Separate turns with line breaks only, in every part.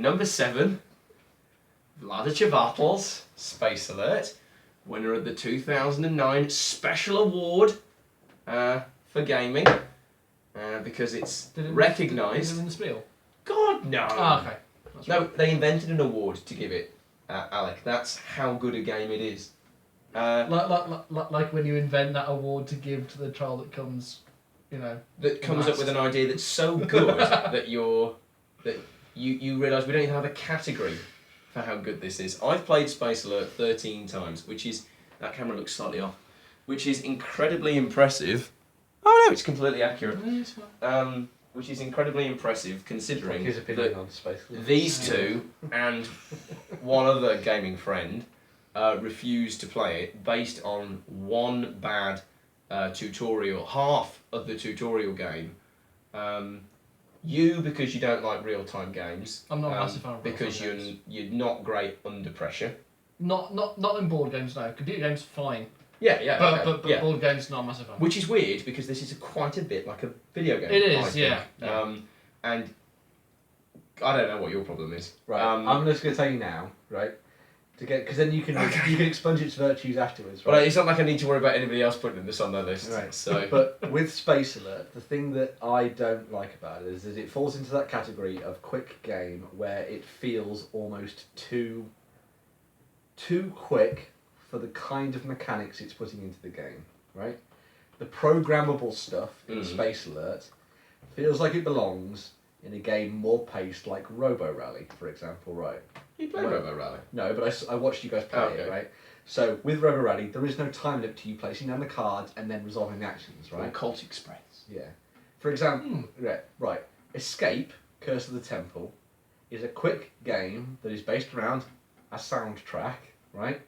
Number 7, Vladica Battles, Space Alert, winner of the 2009 Special Award for gaming, because it's recognised.
Is it in the spiel?
God, no!
Ah, okay. That's
No,
right.
they invented an award to give it, Alec. That's how good a game it is.
Like when you invent that award to give to the child that comes,
That comes up with an idea that's so good that you realise we don't even have a category for how good this is. I've played Space Alert 13 times, which is... That camera looks slightly off. Which is incredibly impressive. Oh no, it's completely accurate. Which is incredibly impressive considering
His opinion
that
on Space Alert.
these two and one other gaming friend refused to play it based on one bad tutorial, half of the tutorial game. You, because you don't like real-time games.
I'm not a massive fan of
because
real-time games.
you're not great under pressure.
Not in board games, no. Computer games, fine.
Yeah,
But
okay, yeah.
board games, not a massive fan.
Which is weird because this is quite a bit like a video game.
It
I
is,
think.
yeah.
And I don't know what your problem is.
Right, I'm just going to tell you now, right? Because then you can expunge its virtues afterwards, right?
But it's not like I need to worry about anybody else putting this on their list.
Right.
So,
But with Space Alert, the thing that I don't like about it is that it falls into that category of quick game where it feels almost too quick for the kind of mechanics it's putting into the game, right? The programmable stuff in Space Alert feels like it belongs in a game more paced like Robo Rally, for example, right?
you play Robo Rally.
No, but I watched you guys play it, right? So with Robo Rally, there is no time limit to you placing down the cards and then resolving the actions,
Or
right?
Colt Express.
Yeah. For example, right. Escape, Curse of the Temple, is a quick game that is based around a soundtrack, right?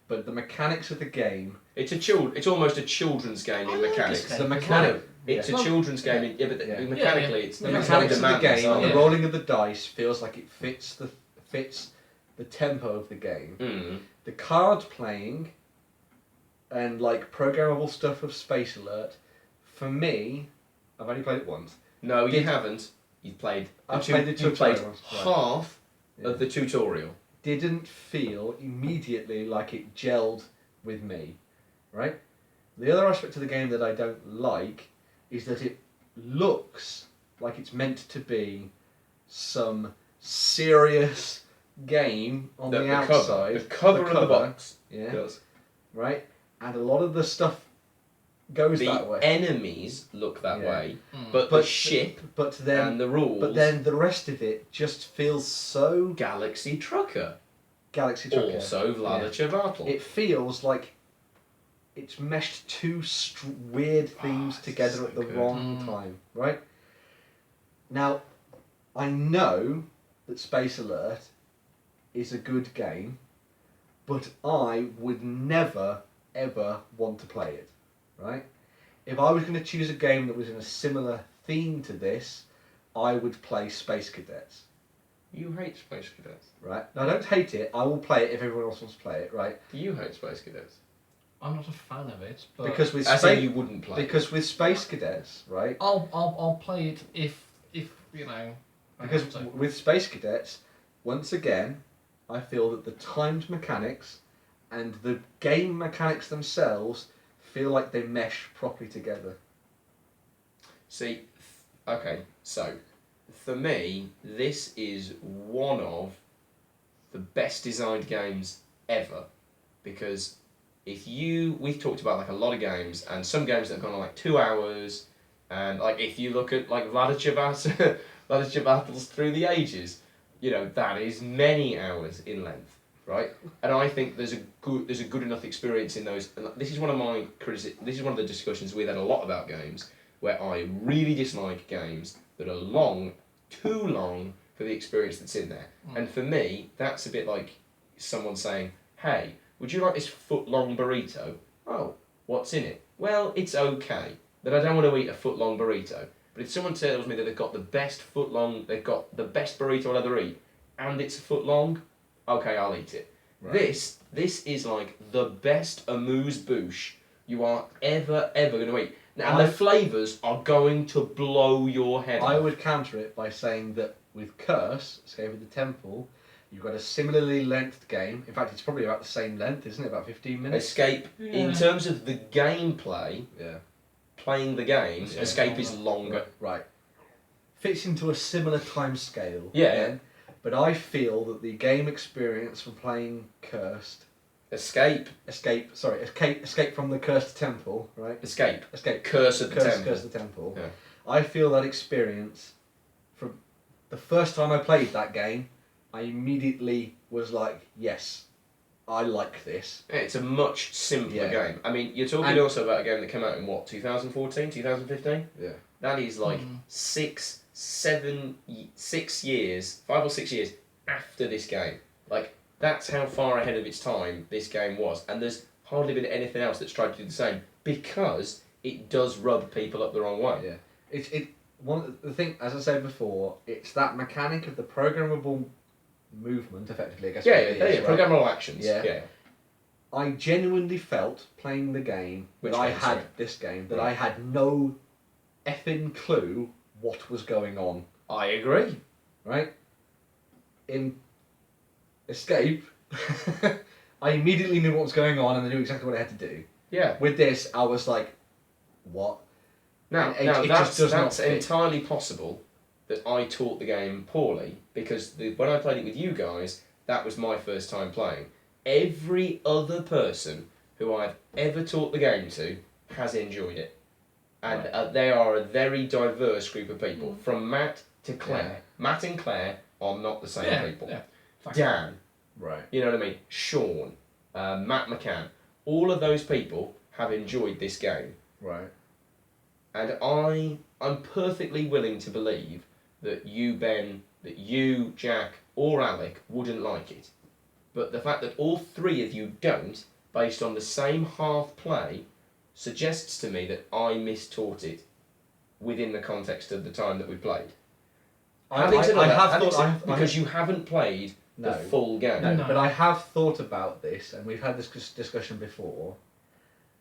But the mechanics of the game...
It's almost a children's game in mechanics.
Escape.
The mechanic...
It's a children's game, but mechanically it's
The
it's
mechanics of the
demands,
game,
aren't
the
they?
rolling of the dice feels like it fits the tempo of the game.
Mm.
The card playing and like programmable stuff of Space Alert, for me, I've only played it once.
No, you haven't. You've played.
I've played the
you played
tutorial, right.
half
Yeah.
of the tutorial.
Didn't feel immediately like it gelled with me, right? The other aspect of the game that I don't like is that it looks like it's meant to be some serious game on the outside.
The cover of the box.
Yeah.
Does.
Right? And a lot of the stuff goes
The
that way.
enemies look that
Yeah.
way,
Mm.
but the ship
but then
and the rules.
but then the rest of it just feels so
Galaxy Trucker.
Galaxy Trucker.
Also Vladica Battle.
It feels like it's meshed two weird themes
it's
together
so
at the
good.
wrong time, right? Now, I know that Space Alert is a good game, but I would never, ever want to play it, right? If I was going to choose a game that was in a similar theme to this, I would play Space Cadets,
You hate Space Cadets.
right? Now, I don't hate it. I will play it if everyone else wants to play it, right?
Do you hate Space Cadets?
I'm not a fan of it, but
Because with
As in you wouldn't play.
Because with Space Cadets, right?
I'll play it if you know. I
Because
have to.
with Space Cadets, once again, I feel that the timed mechanics and the game mechanics themselves feel like they mesh properly together.
See, okay, so for me, this is one of the best designed games ever, because we've talked about like a lot of games, and some games that have gone on like 2 hours, and like if you look at like Vladica Battles Through the Ages, that is many hours in length, right? And I think there's a good enough experience in those. And this is one of my this is one of the discussions we've had a lot about games, where I really dislike games that are too long for the experience that's in there. And for me, that's a bit like someone saying, "Hey, would you like this foot-long burrito?" "Oh, what's in it?" "Well, it's okay, but I don't want to eat a foot-long burrito." But if someone tells me that they've got the best burrito I'll ever eat, and it's a foot long, okay, I'll eat it.
Right.
This is like the best amuse-bouche you are ever going to eat. Now, and the flavours are going to blow your head
I
off.
would counter it by saying that with Curse, Escape of the Temple, you've got a similarly lengthed game. In fact, it's probably about the same length, isn't it? About 15 minutes.
Escape, in terms of the gameplay,
Yeah.
playing the game,
Yeah.
Escape is longer.
Right. Fits into a similar time scale.
Yeah.
then, but I feel that the game experience from playing Cursed,
Escape,
Escape from the Cursed Temple, right?
Escape,
Escape.
Curse of the Temple.
Curse of the Temple.
Yeah.
I feel that experience from the first time I played that game, I immediately was like, yes, I like this.
Yeah, it's a much simpler
Yeah.
game. I mean, you're talking
And-
also about a game that came out in what, 2014, 2015?
Yeah.
That is like
Mm.
6 years, 5 or 6 years after this game. Like, that's how far ahead of its time this game was. And there's hardly been anything else that's tried to do the same because it does rub people up the wrong way.
Yeah. It one of the thing, as I said before, it's that mechanic of the programmable movement, effectively, I guess.
Yeah,
what it is, right?
programmable actions.
Yeah.
Yeah.
I genuinely felt playing the game
Which
that I
game,
had
sorry?
this game that
Right.
I had no effing clue what was going on.
I agree.
Right? In Escape, I immediately knew what was going on and I knew exactly what I had to do.
Yeah.
With this, I was like, what?
Now,
And it just does not
that's
fit.
entirely possible that I taught the game poorly because when I played it with you guys, that was my first time playing. Every other person who I've ever taught the game to has enjoyed it. And
Right.
they are a very diverse group of people.
Mm.
From Matt to Claire.
Yeah.
Matt and Claire are not the same
Yeah,
people.
yeah. Fact.
Dan,
Right.
you know what I mean? Sean, Matt McCann. All of those people have enjoyed this game.
Right.
And I'm perfectly willing to believe that you, Ben, that you, Jack, or Alec wouldn't like it. But the fact that all three of you don't, based on the same half play, suggests to me that I mistaught it within the context of the time that we played. Having said all that, because you haven't played the
No.
full game.
No,
No.
but I have thought about this, and we've had this discussion before.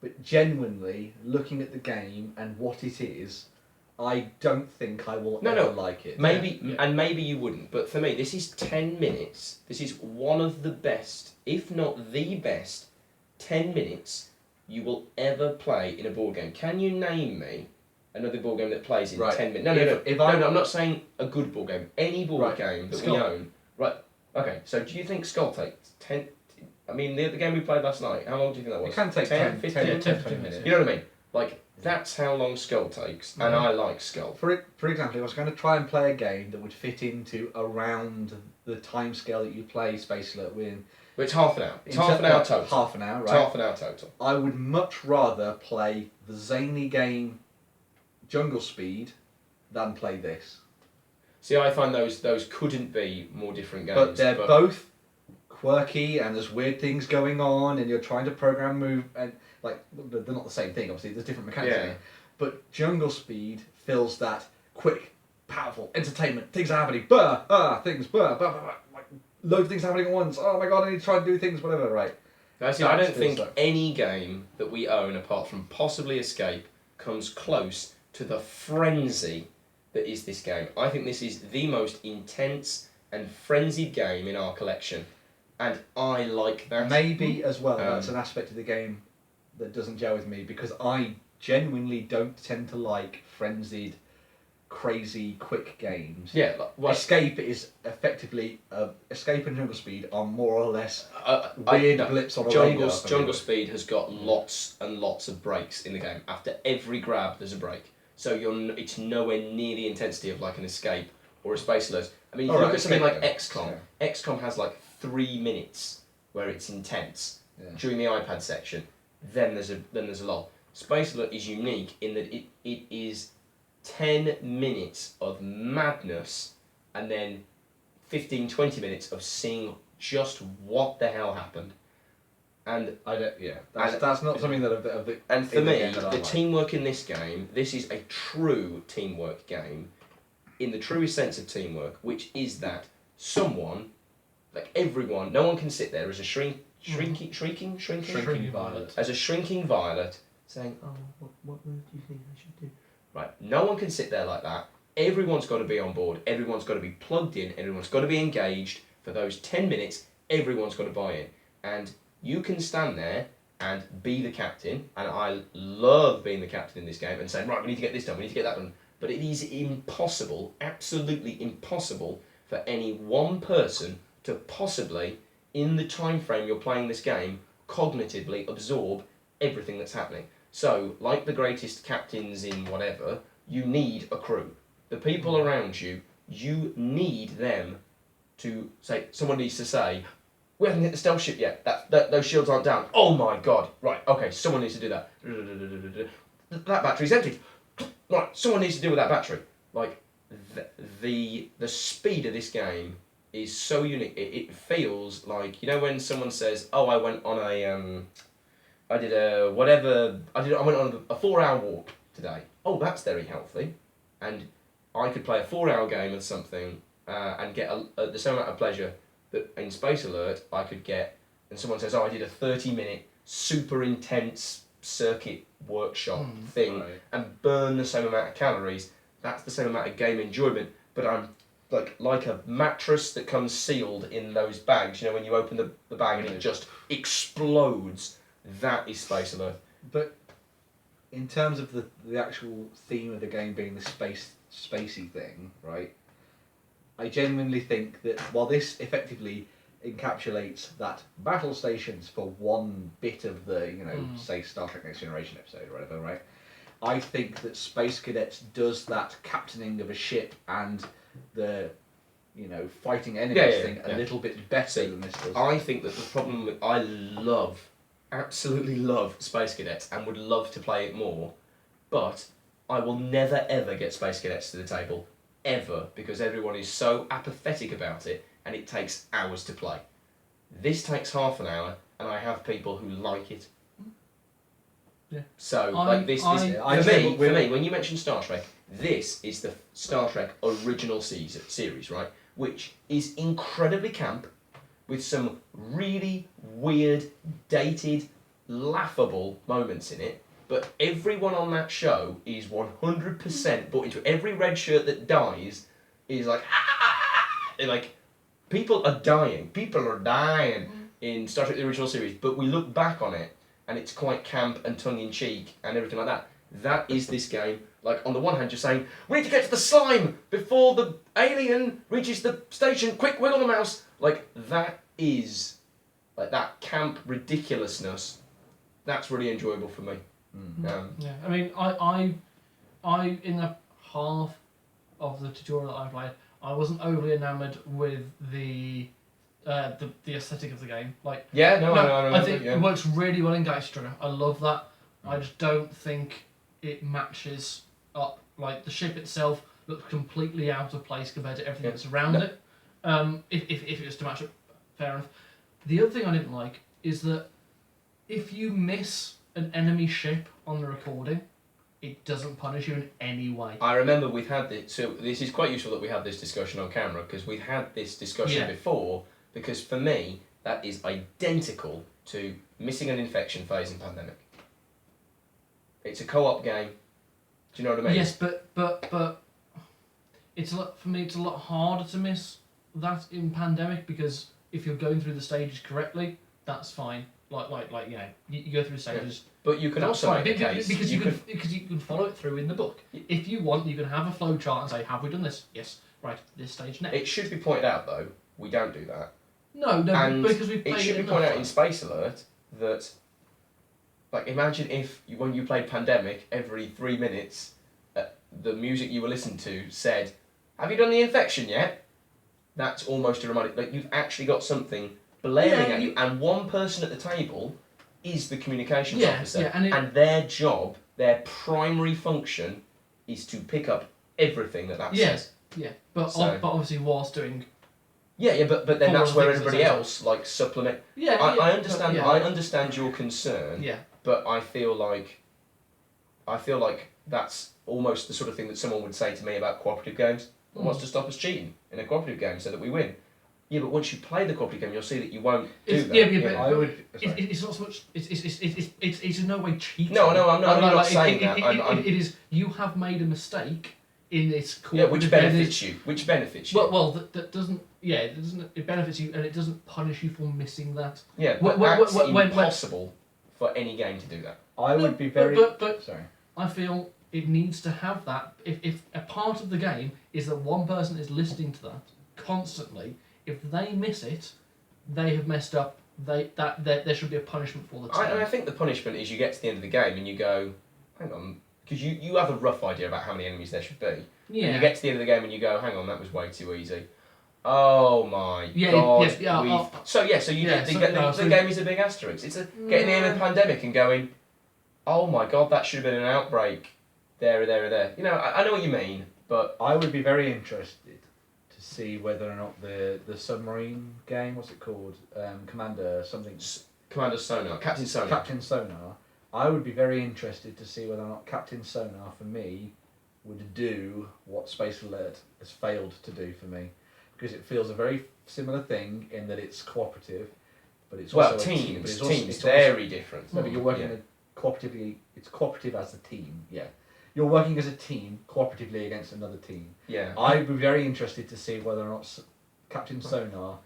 But genuinely, looking at the game and what it is, I don't think I will
No,
ever
no.
like it.
Maybe,
Yeah.
and maybe you wouldn't, but for me, this is 10 minutes. This is one of the best, if not the best, 10 minutes you will ever play in a board game. Can you name me another board game that plays in
Right.
10 minutes? No,
If
no,
I-
I'm not saying a good board game. Any board
Right.
game that
Skull.
we own. Right, okay, so do you think Skull takes 10... I mean, the game we played last night, how long do you think that was?
It can take 10,
15
10,
Yeah,
10,
10,
20
15
minutes.
You know what I mean? Like, that's how long Skull takes, and I like Skull.
For example, if I was going to try and play a game that would fit into around the time scale that you play Space Alert with,
But it's half an hour. It's half an hour total.
Half an hour,
It's
right?
half an hour total.
I would much rather play the zany game Jungle Speed than play this.
See, I find those couldn't be more different games.
But they're both quirky and there's weird things going on and you're trying to program move and like they're not the same thing obviously, there's different mechanics in
Yeah.
it. But Jungle Speed fills that quick, powerful entertainment, things are happening, things, like loads of things happening at once, oh my god, I need to try and do things, whatever, right?
I see, I
That
don't
feels
think
like-
any game that we own, apart from possibly Escape, comes close to the frenzy that is this game. I think this is the most intense and frenzied game in our collection, and I like that.
Maybe as well,
Um,
that's an aspect of the game that doesn't gel with me because I genuinely don't tend to like frenzied, crazy, quick games.
Yeah, like, well,
Escape is effectively Escape and Jungle Speed are more or less
I-
weird
no,
blips on a
Jungle,
radar.
Jungle Speed has got lots and lots of breaks in the game. After every grab, there's a break. So it's nowhere near the intensity of like an Escape or a Space Alert. I mean, if you
Alright,
look at something
Escape
like
then.
XCOM. XCOM has like 3 minutes where it's intense
Yeah.
during the iPad section. Then there's a lull. Space Alert is unique in that it is 10 minutes of madness and then 15-20 minutes of seeing just what the hell happened. And
That's not something that I've
and for
in the
me,
game that I
the
like.
teamwork in this game, this is a true teamwork game, in the truest sense of teamwork, which is that someone, like everyone, no one can sit there as a shrinking
violet.
as a shrinking violet, saying, "Oh, what move do you think I should do?" Right, no one can sit there like that. everyone's got to be on board, everyone's got to be plugged in, everyone's got to be engaged for those 10 minutes, everyone's got to buy in. And you can stand there and be the captain, and I love being the captain in this game and saying, right, we need to get this done, we need to get that done. But it is impossible, absolutely impossible, for any one person to possibly, in the time frame you're playing this game, cognitively absorb everything that's happening. So, like the greatest captains in whatever, you need a crew. The people around you, you need them to say, someone needs to say, we haven't hit the stealth ship yet, those shields aren't down. Oh my god, right, okay, someone needs to do that. That battery's empty. Right, someone needs to deal with that battery. Like, the speed of this game is so unique. It feels like, you know, when someone says, oh, I went on a, I went on a 4-hour walk today. Oh, that's very healthy. And I could play a 4-hour game of something and get the same amount of pleasure that in Space Alert I could get. And someone says, oh, I did a 30-minute super intense circuit workshop thing and burn the same amount of calories. That's the same amount of game enjoyment, but I'm like a mattress that comes sealed in those bags. You know, when you open the bag and it just explodes. That is Space Alert.
But in terms of the actual theme of the game being the spacey thing, right? I genuinely think that while this effectively encapsulates that battle stations for one bit of the, say Star Trek Next Generation episode or whatever, right? I think that Space Cadets does that captaining of a ship and the, fighting enemies thing a little bit better than this does.
I think that the problem with... I absolutely love Space Cadets and would love to play it more, but I will never ever get Space Cadets to the table, ever, because everyone is so apathetic about it and it takes hours to play. This takes half an hour and I have people who like it.
Yeah.
So, for me, when you mention Star Trek, this is the Star Trek original series, right? Which is incredibly camp, with some really weird, dated, laughable moments in it. But everyone on that show is 100% bought into it. Every red shirt that dies is like, like, people are dying. People are dying in Star Trek the original series. But we look back on it, and it's quite camp and tongue-in-cheek and everything like that. That is this game. Like, on the one hand, you're saying, we need to get to the slime before the alien reaches the station. Quick, wiggle the mouse. Like, that is, like, that camp ridiculousness. That's really enjoyable for me.
Yeah, I mean, I in the half of the tutorial that I played, I wasn't overly enamoured with the aesthetic of the game. Like, I think it works really well in Geistertrigger. I love that. I just don't think it matches up. Like, the ship itself looks completely out of place compared to everything that's around it. If it was to match up, fair enough. The other thing I didn't like is that if you miss an enemy ship on the recording, it doesn't punish you in any way.
I remember we've had this, so this is quite useful that we have this discussion on camera, because we've had this discussion before, because for me, that is identical to missing an infection phase in Pandemic. It's a co-op game. Do you know what I mean?
Yes, but it's for me, it's a lot harder to miss that in Pandemic, because if you're going through the stages correctly, that's fine. Like you go through stages.
But you can also make a case
because you can follow it through in the book. If you want, you can have a flow chart and say, have we done this? Yes. Right. This stage next.
It should be pointed out though, we don't do that.
No,
and
because we've played
it should be pointed out in Space Alert that, like, imagine if when you played Pandemic, every 3 minutes, the music you were listening to said, "Have you done the infection yet?" That's almost a reminder. Like, you've actually got something blaring at you, and one person at the table is the communications officer, and their job, their primary function, is to pick up everything that says.
Yeah, but obviously whilst doing.
But then that's where everybody else supplement. I understand.
But,
I understand your concern.
Yeah.
But I feel like that's almost the sort of thing that someone would say to me about cooperative games. What's to stop us cheating in a cooperative game so that we win? Yeah, but once you play the cooperative game, you'll see that you won't do that.
But I would. It's not so much. It's in no way cheating.
No, I'm not saying that.
It is. You have made a mistake. in its
Yeah,
cooperative.
which benefits you. Which benefits you.
Well, that doesn't. Yeah, it doesn't. It benefits you, and it doesn't punish you for missing that.
yeah,
When-
but
when-
that's
when- when-
impossible for any game to do that.
I
No,
would be very.
but
Sorry.
I feel it needs to have that. If a part of the game is that one person is listening to that constantly, if they miss it, they have messed up. There should be a punishment for the team.
And I think the punishment is you get to the end of the game and you go, hang on, because you have a rough idea about how many enemies there should be.
yeah.
And you get to the end of the game and you go, hang on, that was way too easy. Oh my
Yeah,
god.
yes, yeah,
So you
yeah,
get the,
so-
get the,
no,
the
so-
game is a big asterisk. It's getting the end of the pandemic and going, oh my god, that should have been an outbreak. There. You know, I know what you mean, but
I would be very interested to see whether or not the submarine game, what's it called, Commander something,
Commander Sonar, Captain Sonar.
Captain Sonar. I would be very interested to see whether or not Captain Sonar for me would do what Space Alert has failed to do for me, because it feels a very similar thing in that it's cooperative, but it's
Well,
also
teams,
but it's also-
teams,
it's also-
very different.
No, but you're working
Yeah.
cooperatively. It's cooperative as a team. Yeah, you're working as a team cooperatively against another team.
Yeah.
I'd be very interested to see whether or not Captain Sonar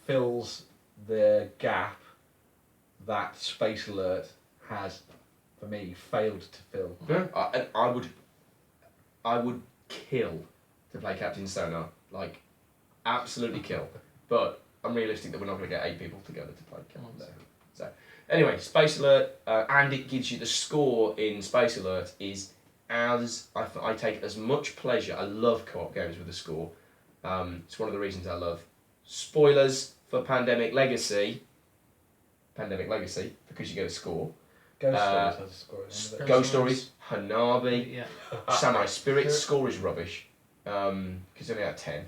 fills the gap that Space Alert has, for me, failed to fill.
Yeah, and I would kill to play Captain Sonar, like absolutely kill. But I'm realistic that we're not going to get 8 people together to play Captain Sonar. So anyway, Space Alert, and it gives you the score in Space Alert is as I take as much pleasure. I love co-op games with a score. It's one of the reasons I love. Spoilers for Pandemic Legacy, because you get a score.
Ghost
Uh,
Stories has a score at the end of it.
Ghost Stories, Hanabi,
Yeah.
Samurai Spirits score is rubbish. Because only had 10.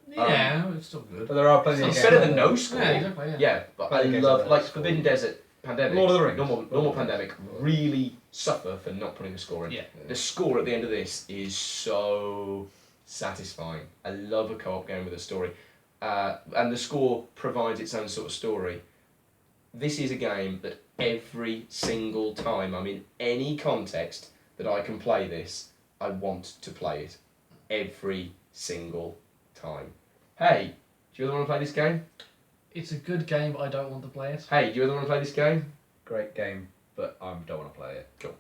Yeah, it's still good.
But there are plenty of
It's
games.
better than no score.
Yeah, exactly. Yeah.
Yeah, but
Plenty of
I
games
love
like
like
that
Forbidden
score.
Desert, Pandemic,
Lord of the Rings.
normal Pandemic really suffer for not putting a score in.
Yeah.
The score at the end of this is so satisfying. I love a co-op game with a story, and the score provides its own sort of story. This is a game that every single time I'm in any context that I can play this, I want to play it. Every single time. Hey, do you ever want to play this game?
It's a good game, but I don't want to play it.
Hey, do you ever want to play this game?
Great game, but I don't want to play it.
Cool.